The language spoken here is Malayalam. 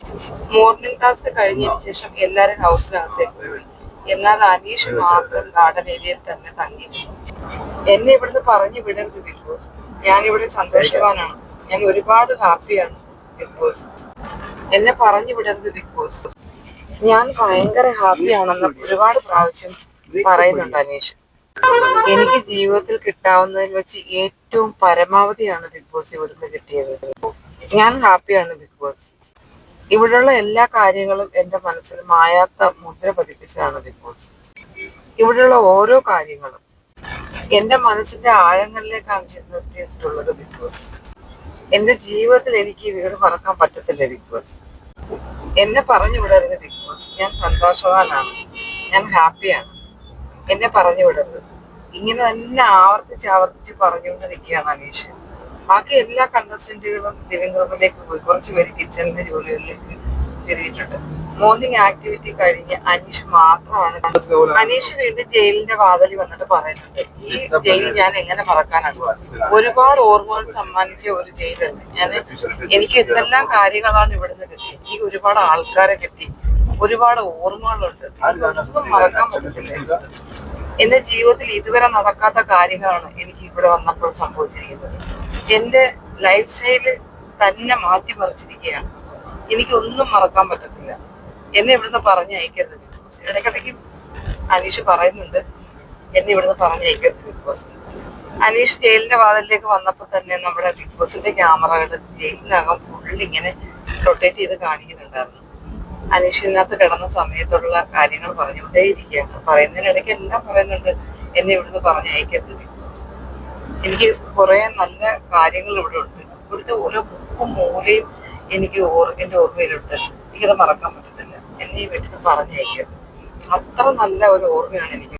മോർണിംഗ് ടാസ്ക് കഴിഞ്ഞതിന് ശേഷം എല്ലാരും ഹൗസിനകത്തേക്ക് പോയി. എന്നാൽ അനീഷ് മാത്രം ഗാർഡൻ ഏരിയയിൽ തന്നെ തങ്ങി. എന്നെ ഇവിടുന്ന് പറഞ്ഞു വിടരുത് ബിഗ് ബോസ്. ഞാൻ ഇവിടെ സന്തോഷവാനാണ്. ഞാൻ ഒരുപാട് ഹാപ്പിയാണ് ബിഗ് ബോസ്. എന്നെ പറഞ്ഞു വിടരുത് ബിഗ് ബോസ്. ഞാൻ ഭയങ്കര ഹാപ്പിയാണെന്ന് ഒരുപാട് പ്രാവശ്യം പറയുന്നുണ്ട് അനീഷ്. എനിക്ക് ജീവിതത്തിൽ കിട്ടാവുന്നതിൽ വെച്ച് ഏറ്റവും പരമാവധിയാണ് ബിഗ് ബോസ് ഇവിടുന്ന് കിട്ടിയത്. ഞാൻ ഹാപ്പിയാണ് ബിഗ് ബോസ്. ഇവിടെയുള്ള എല്ലാ കാര്യങ്ങളും എന്റെ മനസ്സിൽ മായാത്ത മുദ്ര പതിപ്പിച്ചതാണ് ബിഗ് ബോസ്. ഇവിടെയുള്ള ഓരോ കാര്യങ്ങളും എന്റെ മനസ്സിന്റെ ആഴങ്ങളിലേക്കാണ് ചെന്നെത്തിയിട്ടുള്ളത് ബിഗ് ബോസ്. എന്റെ ജീവിതത്തിൽ എനിക്ക് ഈ വീട് മറക്കാൻ പറ്റത്തില്ല ബിഗ് ബോസ്. എന്നെ പറഞ്ഞു വിടരുത് ബിഗ് ബോസ്. ഞാൻ സന്തോഷവാനാണ്, ഞാൻ ഹാപ്പിയാണ്. എന്നെ പറഞ്ഞു വിടരുത്. ഇങ്ങനെ തന്നെ ആവർത്തിച്ച് പറഞ്ഞുകൊണ്ട് നിൽക്കുകയാണ് അനീഷ്. ബാക്കി എല്ലാ കണ്ടസ്റ്റന്റുകളും ലിവിംഗ് റൂമിലേക്ക് പോയി. കുറച്ച് പേര് കിച്ചണിന്റെ ജോലികളിലേക്ക് തിരിഞ്ഞിട്ടുണ്ട്. മോർണിംഗ് ആക്ടിവിറ്റി കഴിഞ്ഞ് അനീഷ് മാത്രമാണ്. അനീഷ് വീണ്ടും ജയിലിന്റെ വാതിൽ വന്നിട്ട് പറയുന്നുണ്ട്, ഈ ജയിൽ ഞാൻ എങ്ങനെ മറക്കാനാണ്? ഒരുപാട് ഓർമ്മകൾ സമ്മാനിച്ച ഒരു ജയിലല്ലേ ഞാൻ. എനിക്ക് എന്തെല്ലാം കാര്യങ്ങളാണ് ഇവിടുന്ന് കിട്ടി. എനിക്ക് ഒരുപാട് ആൾക്കാരെ കിട്ടി, ഒരുപാട് ഓർമ്മകളുണ്ട്. അതൊന്നും മറക്കാൻ പറ്റത്തില്ല. എന്റെ ജീവിതത്തിൽ ഇതുവരെ നടക്കാത്ത കാര്യങ്ങളാണ് എനിക്ക് ഇവിടെ വന്നപ്പോൾ സംഭവിച്ചിരിക്കുന്നത്. എന്റെ ലൈഫ് സ്റ്റൈല് തന്നെ മാറ്റിമറിച്ചിരിക്കുകയാണ്. എനിക്കൊന്നും മറക്കാൻ പറ്റത്തില്ല. എന്നെ ഇവിടുന്ന് പറഞ്ഞയക്കരുത് ബിഗ് ബോസ്. ഇടയ്ക്കിടയ്ക്ക് അനീഷ് പറയുന്നുണ്ട്, എന്നെ ഇവിടുന്ന് പറഞ്ഞയക്കരുത് ബിഗ് ബോസ്. അനീഷ് ജയിലിന്റെ വാതിലിലേക്ക് വന്നപ്പോൾ തന്നെ നമ്മുടെ ബിഗ് ബോസിന്റെ ക്യാമറകൾ ജയിലിനകം ഫുള്ളിങ്ങനെ റൊട്ടേറ്റ് ചെയ്ത് കാണിക്കുന്നുണ്ടായിരുന്നു. അനീഷിനകത്ത് കിടന്ന സമയത്തുള്ള കാര്യങ്ങൾ പറഞ്ഞുകൊണ്ടേയിരിക്കുകയാണ്. പറയുന്നതിനിടയ്ക്ക് എല്ലാം പറയുന്നുണ്ട്, എന്നെ ഇവിടുന്ന് പറഞ്ഞയക്കരുത് ബിഗ് ബോസ്. എനിക്ക് കുറെ നല്ല കാര്യങ്ങൾ ഇവിടെ ഉണ്ട്. ഇവിടുത്തെ ഓരോ ബുക്കും മൂലയും എനിക്ക് എന്റെ ഓർമ്മയിലുണ്ട്. എനിക്കത് മറക്കാൻ പറ്റത്തില്ല. എന്നെ ഈ വീട്ടിൽ പറഞ്ഞയക്കരുത്. അത്ര നല്ല ഒരു ഓർമ്മയാണ് എനിക്ക്.